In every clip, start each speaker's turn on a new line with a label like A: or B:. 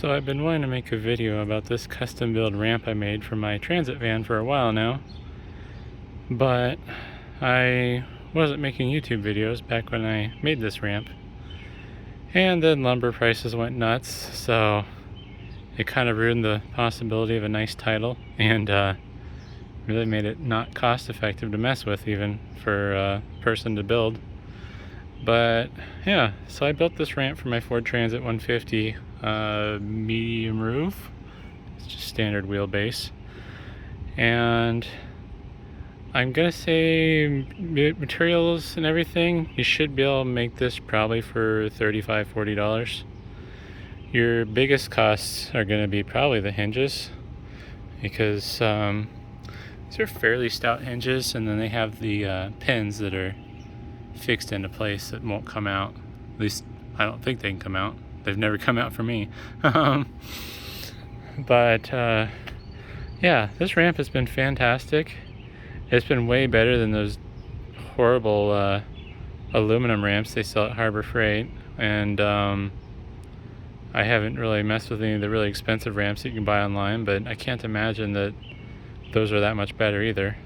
A: So I've been wanting to make a video about this custom build ramp I made for my transit van for a while now, but I wasn't making YouTube videos back when I made this ramp, and then lumber prices went nuts, so it kind of ruined the possibility of a nice title, and really made it not cost effective to mess with, even for a person to build. But yeah, so I built this ramp for my Ford Transit 150 medium roof. It's just standard wheelbase, and I'm gonna say materials and everything, you should be able to make this probably for $35–40. Your biggest costs are gonna be probably the hinges, because these are fairly stout hinges, and then they have the pins that are fixed into place that won't come out. At least I don't think they can come out. They've never come out for me. But yeah, this ramp has been fantastic. It's been way better than those horrible aluminum ramps they sell at Harbor Freight, and I haven't really messed with any of the really expensive ramps that you can buy online, but I can't imagine that those are that much better either.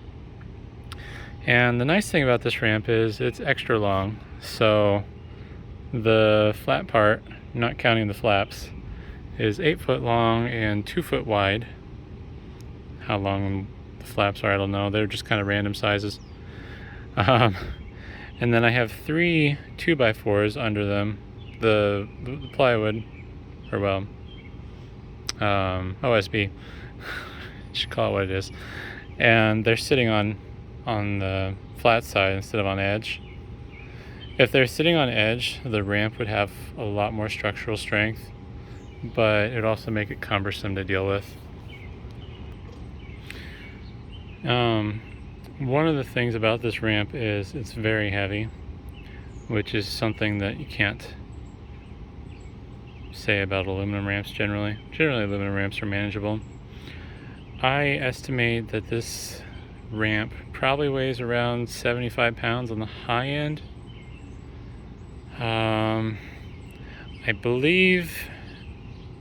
A: And the nice thing about this ramp is it's extra long, so the flat part, not counting the flaps, is 8 foot long and 2 foot wide. How long the flaps are, I don't know. They're just kind of random sizes. And then I have 3 2x4s under them. The plywood, or well, OSB. Should call it what it is. And they're sitting on the flat side instead of on edge. If they're sitting on edge, the ramp would have a lot more structural strength, but it would also make it cumbersome to deal with. One of the things about this ramp is it's very heavy, which is something that you can't say about aluminum ramps generally. Generally, aluminum ramps are manageable. I estimate that this ramp probably weighs around 75 pounds on the high end. I believe,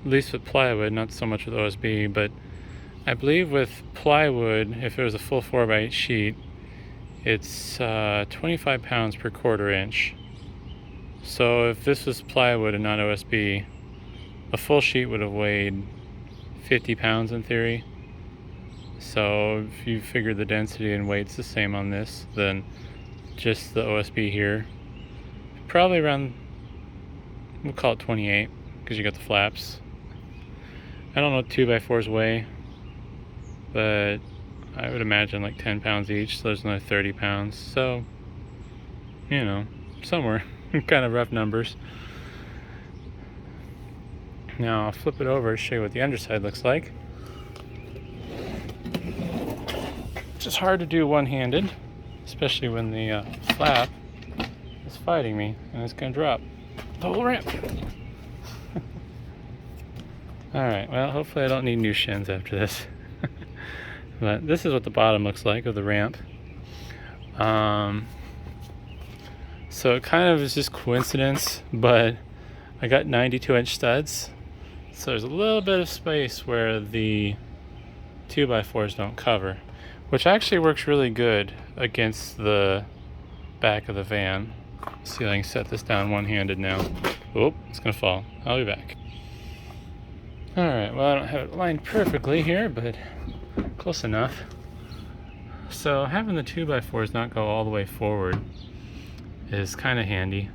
A: at least with plywood, not so much with OSB, but I believe with plywood, if it was a full 4x8 sheet, it's 25 pounds per quarter inch. So if this was plywood and not OSB, a full sheet would have weighed 50 pounds in theory. So if you figure the density and weight's the same on this, then just the OSB here, probably around, we'll call it 28, because you got the flaps. I don't know what 2x4s weigh, but I would imagine like 10 pounds each, so there's another 30 pounds. So, you know, somewhere, kind of rough numbers. Now I'll flip it over to show you what the underside looks like. Which is hard to do one-handed, especially when the flap is fighting me and it's going to drop the whole ramp. Alright, well, hopefully I don't need new shins after this. But this is what the bottom looks like of the ramp. So it kind of is just coincidence, but I got 92-inch studs, so there's a little bit of space where the 2x4s don't cover, which actually works really good against the back of the van. Let's see if I can set this down one-handed now. Oh, it's gonna fall. I'll be back. Alright, well, I don't have it lined perfectly here, but close enough. So having the 2x4s not go all the way forward is kind of handy.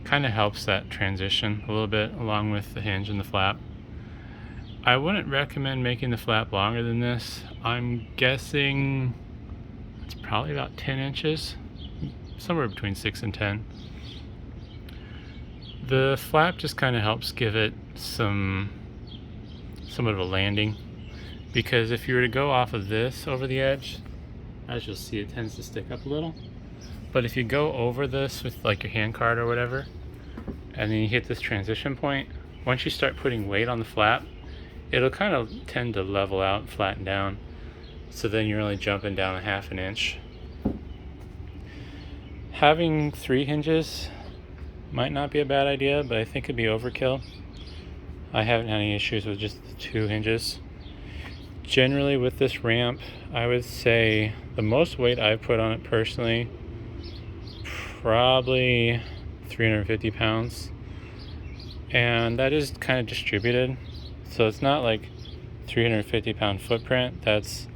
A: Kind of helps that transition a little bit along with the hinge and the flap. I wouldn't recommend making the flap longer than this. I'm guessing it's probably about 10 inches, somewhere between 6 and 10. The flap just kind of helps give it somewhat of a landing, because if you were to go off of this over the edge, as you'll see, it tends to stick up a little. But if you go over this with like your hand cart or whatever, and then you hit this transition point, once you start putting weight on the flap, it'll kind of tend to level out and flatten down. So then you're only jumping down 1/2 inch. Having 3 hinges might not be a bad idea, but I think it'd be overkill. I haven't had any issues with just the 2 hinges. Generally with this ramp, I would say the most weight I've put on it personally, probably 350 pounds. And that is kind of distributed. So it's not like 350 pound footprint. That's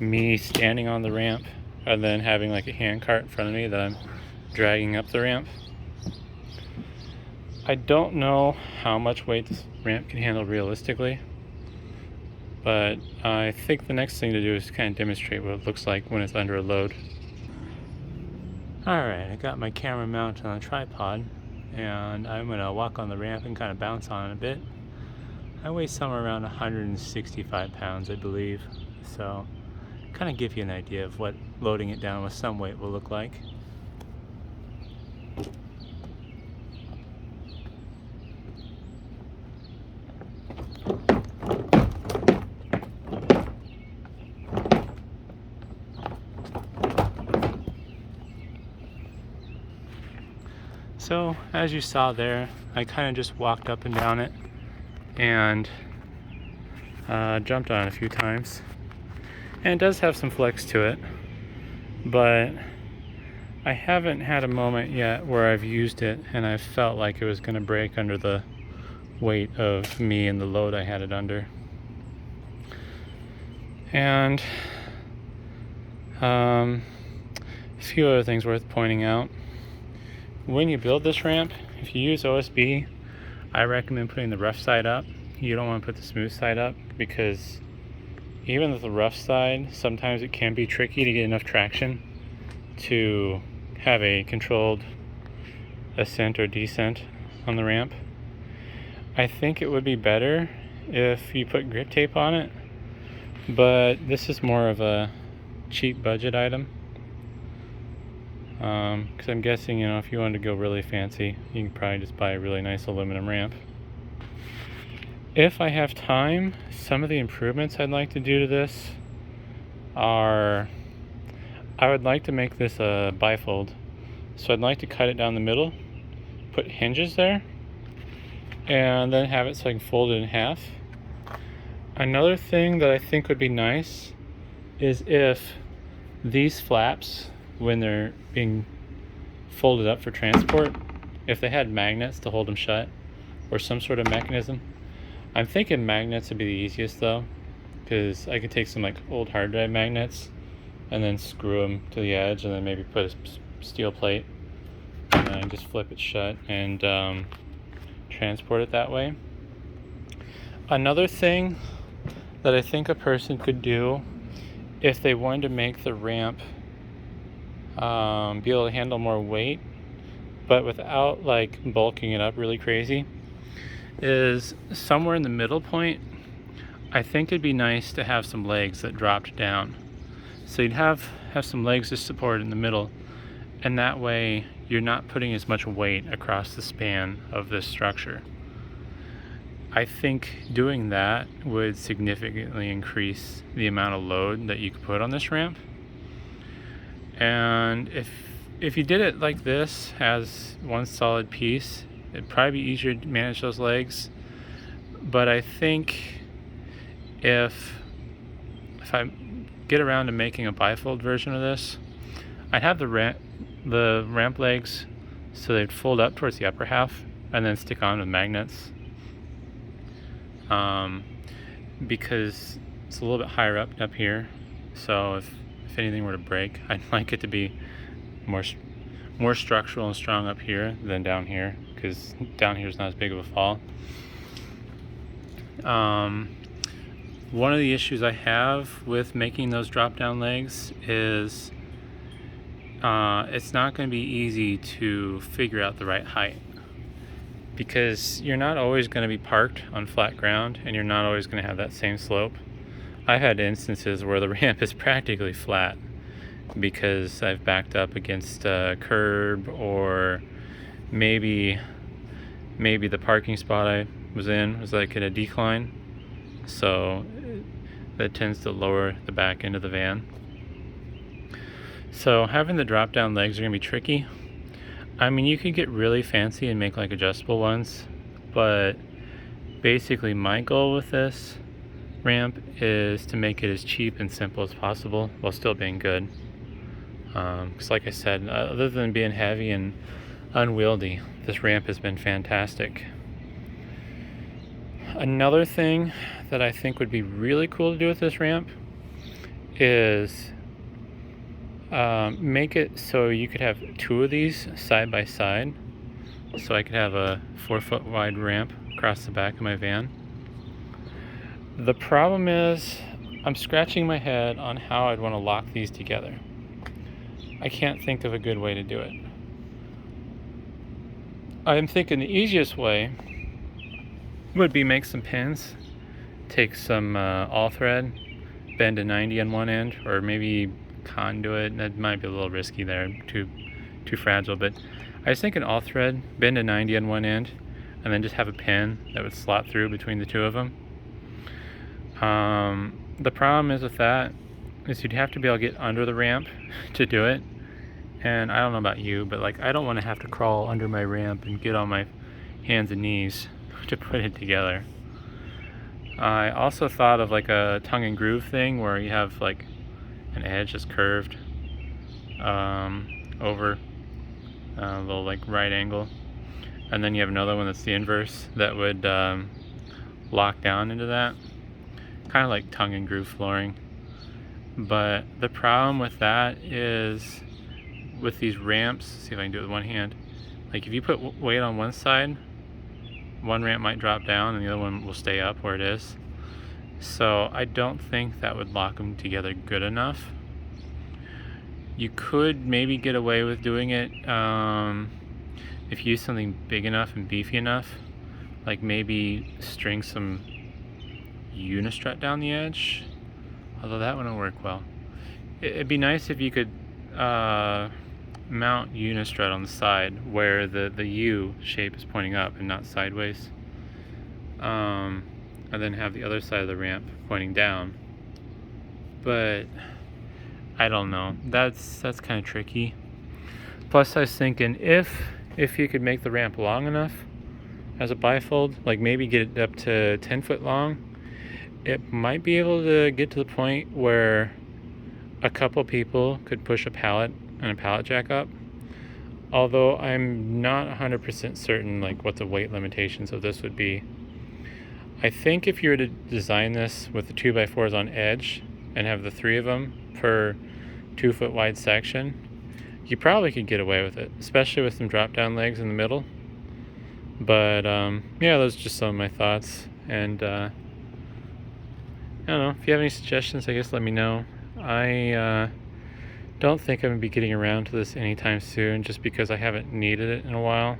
A: me standing on the ramp rather than having like a hand cart in front of me that I'm dragging up the ramp. I don't know how much weight this ramp can handle realistically, but I think the next thing to do is kind of demonstrate what it looks like when it's under a load. Alright, I got my camera mounted on a tripod, and I'm going to walk on the ramp and kind of bounce on it a bit. I weigh somewhere around 165 pounds, I believe, so kind of give you an idea of what loading it down with some weight will look like. So as you saw there, I kind of just walked up and down it and jumped on it a few times. And it does have some flex to it, but I haven't had a moment yet where I've used it and I felt like it was going to break under the weight of me and the load I had it under. And a few other things worth pointing out. When you build this ramp, if you use OSB, I recommend putting the rough side up. You don't want to put the smooth side up because even with the rough side, sometimes it can be tricky to get enough traction to have a controlled ascent or descent on the ramp. I think it would be better if you put grip tape on it, but this is more of a cheap budget item. Because I'm guessing, if you wanted to go really fancy, you can probably just buy a really nice aluminum ramp. If I have time, some of the improvements I'd like to do to this are, I would like to make this a bifold. So I'd like to cut it down the middle, put hinges there, and then have it so I can fold it in half. Another thing that I think would be nice is if these flaps, when they're being folded up for transport, if they had magnets to hold them shut or some sort of mechanism. I'm thinking magnets would be the easiest though, because I could take some like old hard drive magnets and then screw them to the edge and then maybe put a steel plate and then just flip it shut and transport it that way. Another thing that I think a person could do if they wanted to make the ramp be able to handle more weight but without like bulking it up really crazy, is somewhere in the middle point. I think it'd be nice to have some legs that dropped down, so you'd have some legs to support in the middle, and that way you're not putting as much weight across the span of this structure. I think doing that would significantly increase the amount of load that you could put on this ramp. And if you did it like this as one solid piece, it'd probably be easier to manage those legs. But I think if I get around to making a bifold version of this, I'd have the ramp legs so they'd fold up towards the upper half and then stick on with magnets. Because it's a little bit higher up here, so if anything were to break, I'd like it to be more structural and strong up here than down here, because down here is not as big of a fall. One of the issues I have with making those drop down legs is it's not going to be easy to figure out the right height, because you're not always going to be parked on flat ground and you're not always going to have that same slope. I've had instances where the ramp is practically flat because I've backed up against a curb, or maybe the parking spot I was in was like at a decline, so that tends to lower the back end of the van. So having the drop down legs are going to be tricky. I mean, you could get really fancy and make like adjustable ones, but Basically, my goal with this ramp is to make it as cheap and simple as possible while still being good. Because like I said, other than being heavy and unwieldy, this ramp has been fantastic. Another thing that I think would be really cool to do with this ramp is make it so you could have two of these side by side. So I could have a 4-foot wide ramp across the back of my van. The problem is I'm scratching my head on how I'd want to lock these together. I can't think of a good way to do it. I'm thinking the easiest way would be make some pins, take some all thread, bend to 90 on one end, or maybe conduit. That might be a little risky there, too fragile, but I was thinking all thread, bend to 90 on one end, and then just have a pin that would slot through between the two of them. The problem is with that is you'd have to be able to get under the ramp to do it. And I don't know about you, but like I don't want to have to crawl under my ramp and get on my hands and knees to put it together. I also thought of like a tongue and groove thing where you have like an edge that's curved over a little like right angle, and then you have another one that's the inverse that would lock down into that, kind of like tongue and groove flooring. But the problem with that is with these ramps, see if I can do it with one hand, like if you put weight on one side, one ramp might drop down and the other one will stay up where it is. So I don't think that would lock them together good enough. You could maybe get away with doing it if you use something big enough and beefy enough, like maybe string some unistrut down the edge, although that wouldn't work well. It'd be nice if you could mount unistrut on the side where the U shape is pointing up and not sideways, and then have the other side of the ramp pointing down. But I don't know, that's kind of tricky. Plus I was thinking if you could make the ramp long enough as a bifold, like maybe get it up to 10 foot long, it might be able to get to the point where a couple people could push a pallet and a pallet jack up. Although I'm not 100% certain like what the weight limitations of this would be. I think if you were to design this with the 2x4s on edge and have the three of them per 2 foot wide section, you probably could get away with it, especially with some drop down legs in the middle. But yeah, those are just some of my thoughts. And I don't know, if you have any suggestions, I guess let me know. I don't think I'm going to be getting around to this anytime soon, just because I haven't needed it in a while.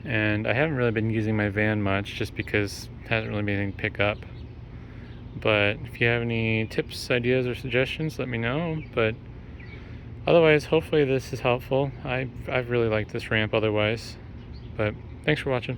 A: And I haven't really been using my van much, just because it hasn't really been anything to pick up. But if you have any tips, ideas, or suggestions, let me know. But otherwise, hopefully this is helpful. I've really liked this ramp otherwise. But thanks for watching.